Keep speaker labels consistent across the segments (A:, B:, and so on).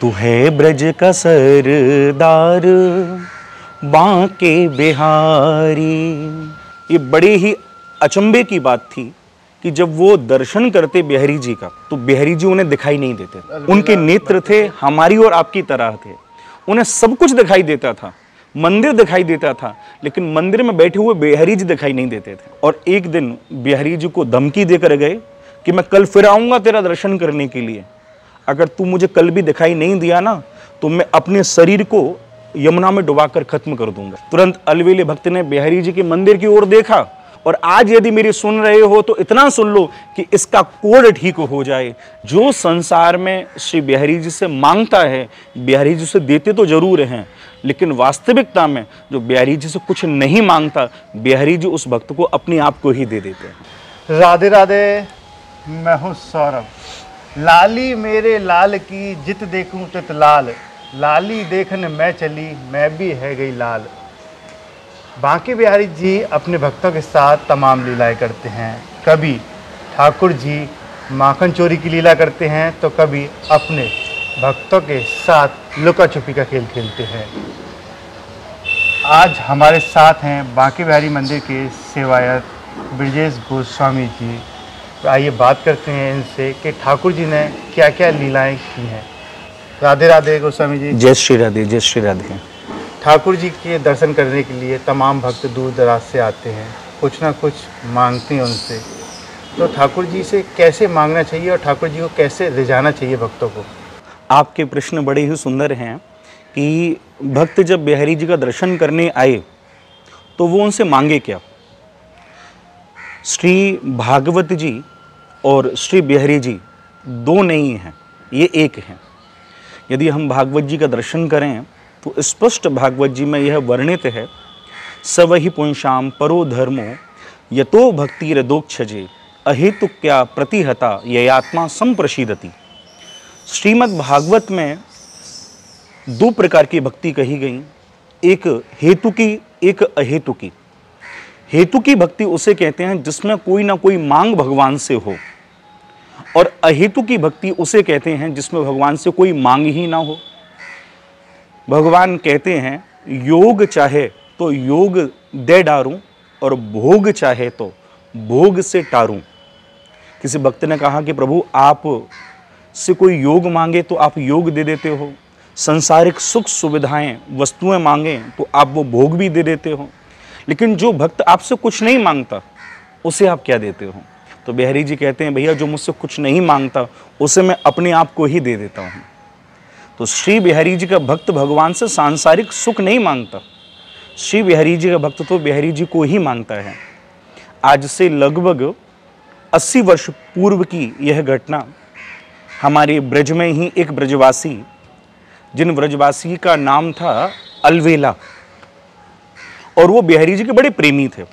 A: तू है ब्रज का सरदार बांके बिहारी। ये बड़े ही अचंभे की बात थी कि जब वो दर्शन करते बिहारी जी का तो बिहारी जी उन्हें दिखाई नहीं देते। उनके नेत्र थे हमारी और आपकी तरह थे, उन्हें सब कुछ दिखाई देता था, मंदिर दिखाई देता था, लेकिन मंदिर में बैठे हुए बिहारी जी दिखाई नहीं देते थे। और एक दिन बिहारी जी को धमकी देकर गए कि मैं कल फिर आऊंगा तेरा दर्शन करने के लिए, अगर तू मुझे कल भी दिखाई नहीं दिया ना तो मैं अपने शरीर को यमुना में डुबाकर खत्म कर दूंगा। तुरंत अलवेले भक्त ने बिहारी जी के मंदिर की ओर देखा, और आज यदि मेरी सुन रहे हो तो इतना सुन लो कि इसका कोड ठीक हो जाए। जो संसार में श्री बिहारी जी से मांगता है, बिहारी जी से देते तो जरूर हैं, लेकिन वास्तविकता में जो बिहारी जी से कुछ नहीं मांगता, बिहारी जी उस भक्त को अपने आप को ही दे देते हैं।
B: राधे राधे, मैं हूँ सौरभ। लाली मेरे लाल की जित देखूं तित लाल, लाली देखने मैं चली मैं भी है गई लाल। बांके बिहारी जी अपने भक्तों के साथ तमाम लीलाएं करते हैं। कभी ठाकुर जी माखन चोरी की लीला करते हैं तो कभी अपने भक्तों के साथ लुका छुपी का खेल खेलते हैं। आज हमारे साथ हैं बांके बिहारी मंदिर के सेवायत ब्रजेश गोस्वामी जी। तो आइए बात करते हैं इनसे कि ठाकुर जी ने क्या क्या लीलाएं की हैं। राधे राधे गोस्वामी जी।
A: जय श्री राधे, जय श्री राधे।
B: ठाकुर जी के दर्शन करने के लिए तमाम भक्त दूर दराज से आते हैं, कुछ ना कुछ मांगते हैं उनसे। तो ठाकुर जी से कैसे मांगना चाहिए और ठाकुर जी को कैसे रिझाना चाहिए भक्तों को?
A: आपके प्रश्न बड़े ही सुंदर हैं कि भक्त जब बिहारी जी का दर्शन करने आए तो वो उनसे मांगे क्या। श्री भागवत जी और श्री बिहारी जी दो नहीं हैं, ये एक हैं। यदि हम भागवत जी का दर्शन करें तो स्पष्ट भागवत जी में यह वर्णित है, सवहि पुंसाम परो धर्मो यतो भक्तिरदोक्षजे अहेतुक्या प्रतिहता ययात्मा संप्रशीदति। श्रीमद् भागवत में दो प्रकार की भक्ति कही गई, एक हेतु की, एक अहेतु की। हेतु की भक्ति उसे कहते हैं जिसमें कोई ना कोई मांग भगवान से हो, और अहेतु की भक्ति उसे कहते हैं जिसमें भगवान से कोई मांग ही ना हो। भगवान कहते हैं योग चाहे तो योग दे डारूं और भोग चाहे तो भोग से टारूं। किसी भक्त ने कहा कि प्रभु आप से कोई योग मांगे तो आप योग दे देते हो, संसारिक सुख सुविधाएं वस्तुएं मांगे तो आप वो भोग भी दे देते हो, लेकिन जो भक्त आपसे कुछ नहीं मांगता उसे आप क्या देते हो। तो बिहारी जी कहते हैं भैया जो मुझसे कुछ नहीं मांगता उसे मैं अपने आप को ही दे देता हूँ। तो श्री बिहारी जी का भक्त भगवान से सांसारिक सुख नहीं मांगता, श्री बिहारी जी का भक्त तो बिहारी जी को ही मांगता है। आज से लगभग 80 वर्ष पूर्व की यह घटना। हमारे ब्रज में ही एक ब्रजवासी, जिन ब्रजवासी का नाम था अलवेला, और वो बिहारी जी के बड़े प्रेमी थे।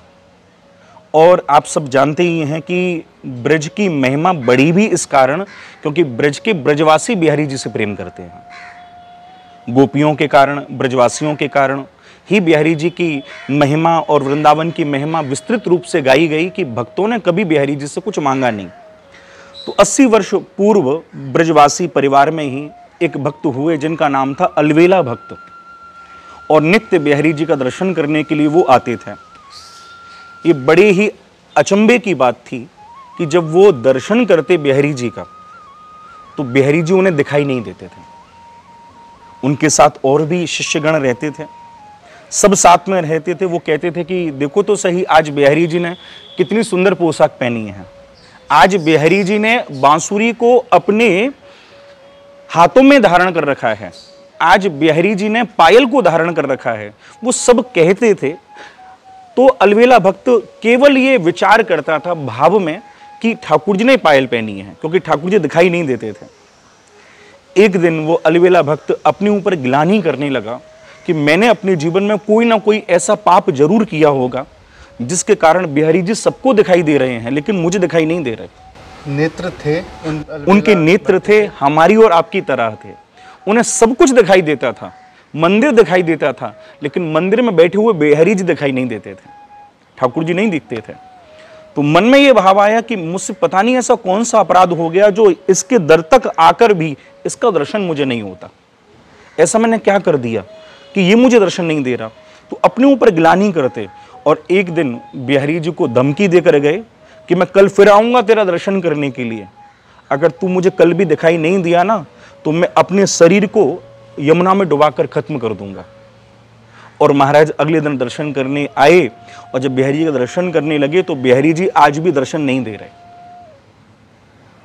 A: और आप सब जानते ही हैं कि ब्रज की महिमा बड़ी भी इस कारण क्योंकि ब्रज के ब्रजवासी बिहारी जी से प्रेम करते हैं। गोपियों के कारण, ब्रजवासियों के कारण ही बिहारी जी की महिमा और वृंदावन की महिमा विस्तृत रूप से गाई गई कि भक्तों ने कभी बिहारी जी से कुछ मांगा नहीं। तो 80 वर्ष पूर्व ब्रजवासी परिवार में ही एक भक्त हुए जिनका नाम था अलवेला भक्त, और नित्य बिहारी जी का दर्शन करने के लिए वो आते थे। ये बड़े ही अचंभे की बात थी कि जब वो दर्शन करते बिहारी जी का तो बिहारी जी उन्हें दिखाई नहीं देते थे। उनके साथ और भी शिष्यगण रहते थे, सब साथ में रहते थे। वो कहते थे कि देखो तो सही आज बिहारी जी ने कितनी सुंदर पोशाक पहनी है, आज बिहारी जी ने बांसुरी को अपने हाथों में धारण कर रखा है, आज बिहारी जी ने पायल को धारण कर रखा है। वो सब कहते थे। तो अलवेला भक्त केवल ये विचार करता था भाव में कि ठाकुर जी ने पायल पहनी है, क्योंकि ठाकुर जी दिखाई नहीं देते थे। एक दिन वो अलवेला भक्त अपने ऊपर गिलानी करने लगा कि मैंने अपने जीवन में कोई ना कोई ऐसा पाप जरूर किया होगा जिसके कारण बिहारी जी सबको दिखाई दे रहे हैं लेकिन मुझे दिखाई नहीं दे रहे।
B: नेत्र थे
A: उनके नेत्र थे हमारी और आपकी तरह थे, उन्हें सब कुछ दिखाई देता था, मंदिर दिखाई देता था, लेकिन मंदिर में बैठे हुए बिहारी जी दिखाई नहीं देते थे, ठाकुर जी नहीं दिखते थे। तो मन में यह भाव आया कि मुझसे पता नहीं ऐसा कौन सा अपराध हो गया जो इसके दर तक आकर भी इसका दर्शन मुझे नहीं होता। ऐसा मैंने क्या कर दिया कि ये मुझे दर्शन नहीं दे रहा। तो अपने ऊपर ग्लानि करते और एक दिन बिहारी जी को धमकी देकर गए कि मैं कल फिर आऊंगा तेरा दर्शन करने के लिए, अगर तू मुझे कल भी दिखाई नहीं दिया ना तो मैं अपने शरीर को यमुना में डुबाकर खत्म कर दूंगा। और महाराज अगले दिन दर्शन करने आए और जब बिहारी जी का दर्शन करने लगे तो बिहारी जी आज भी दर्शन नहीं दे रहे।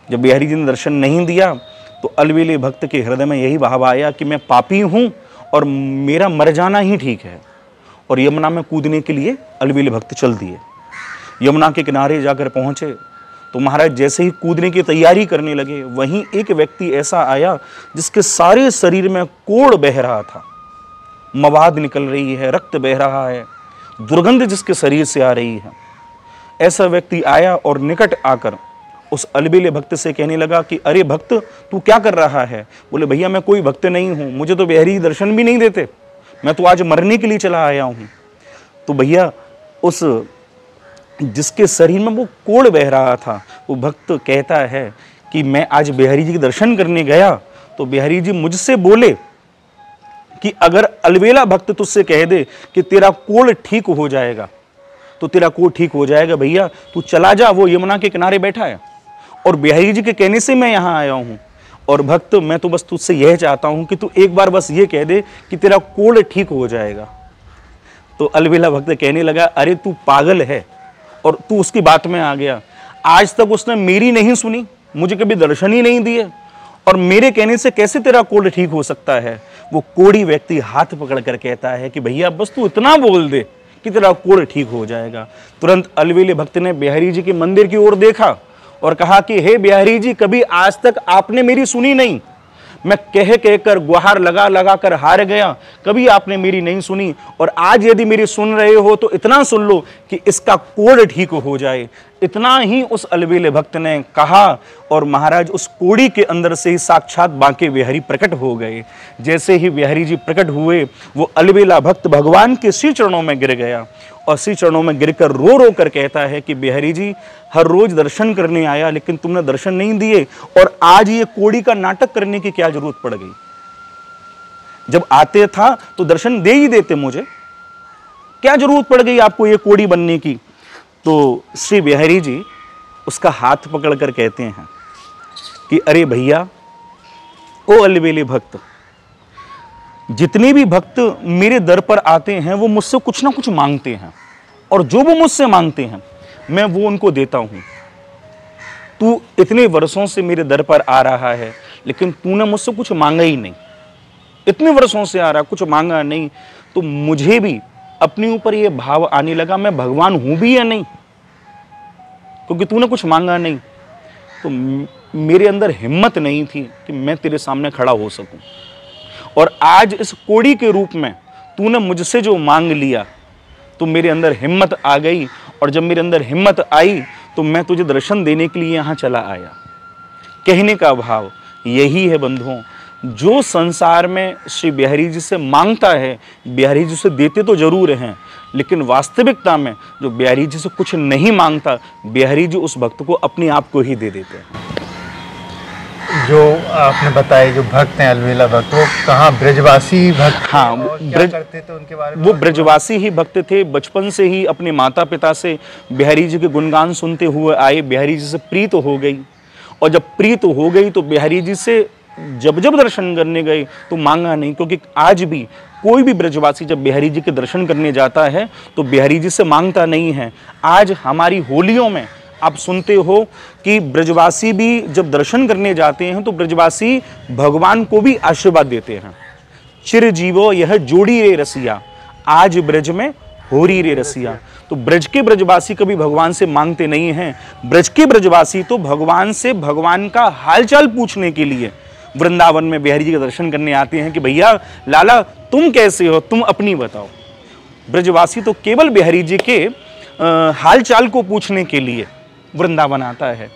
A: जब बिहारी जी ने दर्शन नहीं दिया तो अलवेले भक्त के हृदय में यही भाव आया कि मैं पापी हूं और मेरा मर जाना ही ठीक है, और यमुना में कूदने के लिए अलवेले भक्त चल दिए। यमुना के किनारे जाकर पहुंचे तो महाराज जैसे ही कूदने की तैयारी करने लगे, वहीं एक व्यक्ति ऐसा आया जिसके सारे शरीर में कोढ़ बह रहा था, मवाद निकल रही है, रक्त बह रहा है, दुर्गंध जिसके शरीर से आ रही है। ऐसा व्यक्ति आया और निकट आकर उस अलबेले भक्त से कहने लगा कि अरे भक्त, तू क्या कर रहा है? बोले भैया मैं कोई भक्त नहीं हूं, मुझे तो बिहारी दर्शन भी नहीं देते, मैं तो आज मरने के लिए चला आया हूं। तो भैया उस जिसके शरीर में वो कोढ़ बह रहा था, वो भक्त कहता है कि मैं आज बिहारी जी के दर्शन करने गया तो बिहारी जी मुझसे बोले कि अगर अलवेला भक्त तुझसे कह दे कि तेरा कोढ़ ठीक हो जाएगा तो तेरा कोढ़ ठीक हो जाएगा, भैया तू चला जा, वो यमुना के किनारे बैठा है और बिहारी जी के कहने से मैं यहाँ आया हूँ। और भक्त मैं तो बस तुझसे यह चाहता हूँ कि तू एक बार बस ये कह दे कि तेरा कोढ़ ठीक हो जाएगा। तो अलवेला भक्त कहने लगा अरे तू पागल है और तू उसकी बात में आ गया, आज तक उसने मेरी नहीं सुनी, मुझे कभी दर्शन ही नहीं दिए और मेरे कहने से कैसे तेरा कोढ़ ठीक हो सकता है। वो कोढ़ी व्यक्ति हाथ पकड़कर कहता है कि भैया बस तू इतना बोल दे कि तेरा कोढ़ ठीक हो जाएगा। तुरंत अलवेले भक्त ने बिहारी जी के मंदिर की ओर देखा और कहा कि हे बिहारी जी, कभी आज तक आपने मेरी सुनी नहीं, मैं कह कहकर गुहार लगा लगा कर हार गया, कभी आपने मेरी नहीं सुनी, और आज यदि मेरी सुन रहे हो तो इतना सुन लो कि इसका कोढ़ ठीक हो जाए। इतना ही उस अलबेले भक्त ने कहा और महाराज उस कोड़ी के अंदर से ही साक्षात बांके बिहारी प्रकट हो गए। जैसे ही बिहारी जी प्रकट हुए वो अलबेला भक्त भगवान के श्री चरणों में गिर गया और श्री चरणों में गिरकर रो रो कर कहता है कि बिहारी जी हर रोज दर्शन करने आया लेकिन तुमने दर्शन नहीं दिए, और आज ये कोड़ी का नाटक करने की क्या जरूरत पड़ गई? जब आते था तो दर्शन दे ही देते, मुझे क्या जरूरत पड़ गई आपको ये कोड़ी बनने की? तो श्री बिहारी जी उसका हाथ पकड़कर कहते हैं कि अरे भैया, ओ अलबेले भक्त, जितने भी भक्त मेरे दर पर आते हैं वो मुझसे कुछ ना कुछ मांगते हैं और जो वो मुझसे मांगते हैं मैं वो उनको देता हूं। तू इतने वर्षों से मेरे दर पर आ रहा है लेकिन तूने मुझसे कुछ मांगा ही नहीं, इतने वर्षों से आ रहा कुछ मांगा नहीं, तो मुझे भी अपने ऊपर ये भाव आने लगा मैं भगवान हूं भी या नहीं, क्योंकि तूने कुछ मांगा नहीं। तो मेरे अंदर हिम्मत नहीं थी कि मैं तेरे सामने खड़ा हो सकूं, और आज इस कोड़ी के रूप में तूने मुझसे जो मांग लिया तो मेरे अंदर हिम्मत आ गई, और जब मेरे अंदर हिम्मत आई तो मैं तुझे दर्शन देने के लिए यहाँ चला आया। कहने का भाव यही है बंधुओं, जो संसार में श्री बिहारी जी से मांगता है बिहारी जी से देते तो जरूर हैं, लेकिन वास्तविकता में जो बिहारी जी से कुछ नहीं मांगता बिहारी जी उस भक्त को अपने आप को ही दे देते हैं।
B: जो आपने बताया जो भक्त हैं अलबेला भक्त, वो कहाँ ब्रजवासी भक्त?
A: हाँ,
B: क्या करते थे उनके बारे में?
A: वो ब्रजवासी ही भक्त थे। बचपन से ही अपने माता पिता से बिहारी जी के गुणगान सुनते हुए आए, बिहारी जी से प्रीत हो गई, और जब प्रीत हो गई तो बिहारी जी से जब जब दर्शन करने गए तो मांगा नहीं, क्योंकि आज भी कोई भी ब्रजवासी जब बिहारी जी के दर्शन करने जाता है तो बिहारी जी से मांगता नहीं है। आज हमारी होलियों में आप सुनते हो कि ब्रजवासी भी जब दर्शन करने जाते हैं तो ब्रजवासी भगवान को भी आशीर्वाद देते हैं, चिर जीवो यह जोड़ी रे रसिया, आज ब्रज में होरी रे रसिया। तो ब्रज के ब्रजवासी कभी भगवान से मांगते नहीं हैं। ब्रज के ब्रजवासी तो भगवान से भगवान का हालचाल पूछने के लिए वृंदावन में बिहारी जी के दर्शन करने आते हैं कि भैया लाला तुम कैसे हो, तुम अपनी बताओ। ब्रजवासी तो केवल बिहारी जी के हालचाल को पूछने के लिए वृंदावन आता है,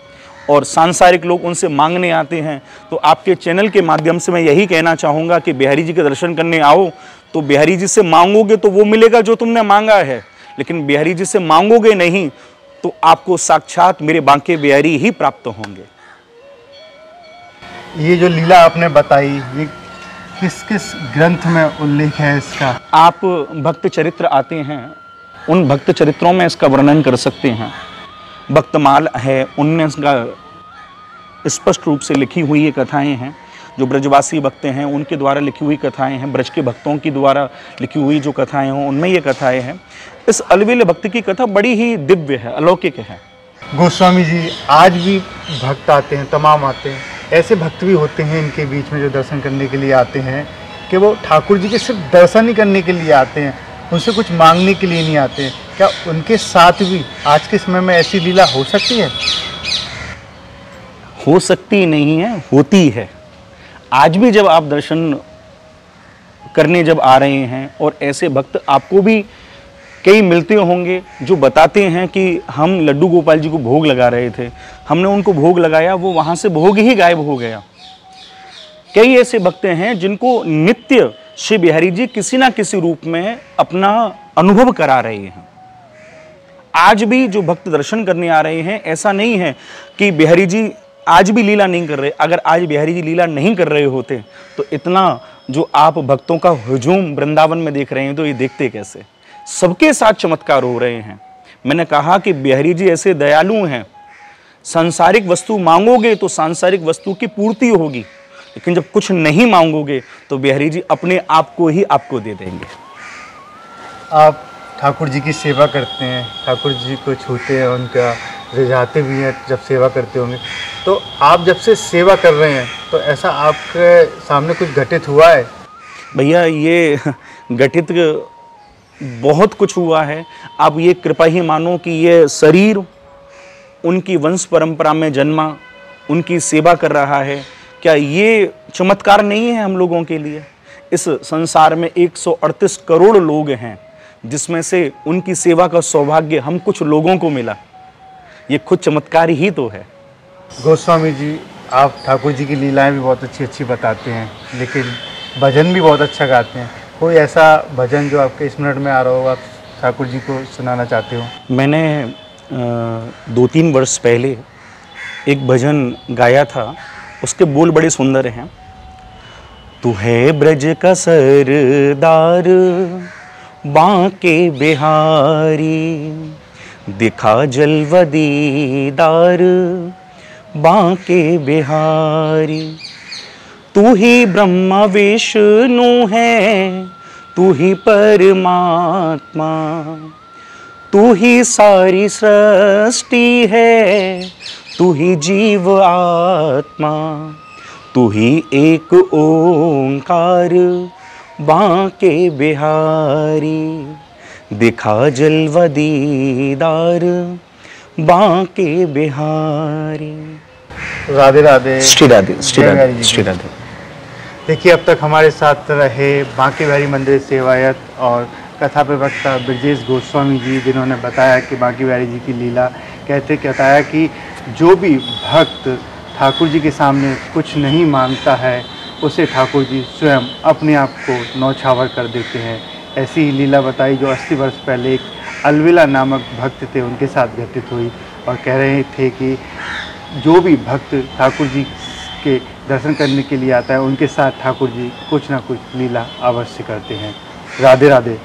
A: और सांसारिक लोग उनसे मांगने आते हैं। तो आपके चैनल के माध्यम से मैं यही कहना चाहूँगा कि बिहारी जी के दर्शन करने आओ तो बिहारी जी से मांगोगे तो वो मिलेगा जो तुमने मांगा है, लेकिन बिहारी जी से मांगोगे नहीं तो आपको साक्षात मेरे बांके बिहारी ही प्राप्त होंगे।
B: ये जो लीला आपने बताई ये किस किस ग्रंथ में उल्लेख है इसका?
A: आप भक्त चरित्र आते हैं, उन भक्त चरित्रों में इसका वर्णन कर सकते हैं। भक्तमाल है, उनमें इसका स्पष्ट रूप से लिखी हुई ये कथाएं हैं। जो ब्रजवासी भक्त हैं उनके द्वारा लिखी हुई कथाएं हैं, ब्रज के भक्तों की द्वारा लिखी हुई जो कथाएं हैं उनमें ये कथाएं हैं। इस अलवेले भक्त की कथा बड़ी ही दिव्य है, अलौकिक है।
B: गोस्वामी जी, आज भी भक्त आते हैं, तमाम आते हैं, ऐसे भक्त भी होते हैं इनके बीच में जो दर्शन करने के लिए आते हैं कि वो ठाकुर जी के सिर्फ दर्शन ही करने के लिए आते हैं, उनसे कुछ मांगने के लिए नहीं आते हैं। क्या उनके साथ भी आज के समय में ऐसी लीला हो सकती है?
A: हो सकती नहीं है, होती है। आज भी जब आप दर्शन करने जब आ रहे हैं और ऐसे भक्त आपको भी कई मिलते होंगे जो बताते हैं कि हम लड्डू गोपाल जी को भोग लगा रहे थे, हमने उनको भोग लगाया, वो वहाँ से भोग ही गायब हो गया। कई ऐसे भक्त हैं जिनको नित्य श्री बिहारी जी किसी ना किसी रूप में अपना अनुभव करा रहे हैं। आज भी जो भक्त दर्शन करने आ रहे हैं, ऐसा नहीं है कि बिहारी जी आज भी लीला नहीं कर रहे। अगर आज बिहारी जी लीला नहीं कर रहे होते तो इतना जो आप भक्तों का हुजूम वृंदावन में देख रहे हैं तो ये देखते कैसे? सबके साथ चमत्कार हो रहे हैं। मैंने कहा कि बिहारी जी ऐसे दयालु हैं, सांसारिक वस्तु मांगोगे तो सांसारिक वस्तु की पूर्ति होगी, लेकिन जब कुछ नहीं मांगोगे तो बिहारी जी अपने आप को ही आपको दे देंगे।
B: आप ठाकुर जी की सेवा करते हैं, ठाकुर जी को छूते हैं, उनका रिझाते भी हैं जब सेवा करते होंगे, तो आप जब से सेवा कर रहे हैं तो ऐसा आपके सामने कुछ घटित हुआ है?
A: भैया ये घटित बहुत कुछ हुआ है। आप ये कृपा ही मानो कि ये शरीर उनकी वंश परंपरा में जन्मा, उनकी सेवा कर रहा है। क्या ये चमत्कार नहीं है हम लोगों के लिए? इस संसार में 138 करोड़ लोग हैं, जिसमें से उनकी सेवा का सौभाग्य हम कुछ लोगों को मिला। ये खुद चमत्कार ही तो है।
B: गोस्वामी जी, आप ठाकुर जी की लीलाएं भी बहुत अच्छी अच्छी बताते हैं, लेकिन भजन भी बहुत अच्छा गाते हैं। कोई ऐसा भजन जो आपके स्मरण में आ रहा हो, आप ठाकुर जी को सुनाना चाहते हो?
A: मैंने 2-3 वर्ष पहले एक भजन गाया था, उसके बोल बड़े सुंदर हैं। तू है ब्रज का सरदार, बांके बिहारी, दिखा जलवा दीदार, बांके बिहारी। तू ही ब्रह्मा विष्णु है, तू ही परमात्मा, तू ही सारी सृष्टि है, तू ही जीव आत्मा, तू ही एक ओंकार, बांके बिहारी, दिखा जलवा दीदार, बांके बिहारी।
B: राधे राधे।
A: श्री राधे, श्री राधे, श्री राधे।
B: देखिए, अब तक हमारे साथ रहे बांके बिहारी मंदिर सेवायत और कथा प्रवक्ता ब्रजेश गोस्वामी जी, जिन्होंने बताया कि बांके बिहारी जी की लीला बताया कि जो भी भक्त ठाकुर जी के सामने कुछ नहीं मांगता है, उसे ठाकुर जी स्वयं अपने आप को नौछावर कर देते हैं। ऐसी ही लीला बताई जो 80 वर्ष पहले एक अलवेला नामक भक्त थे, उनके साथ घटित हुई, और कह रहे थे कि जो भी भक्त ठाकुर जी के दर्शन करने के लिए आता है, उनके साथ ठाकुर जी कुछ ना कुछ लीला अवश्य करते हैं। राधे राधे।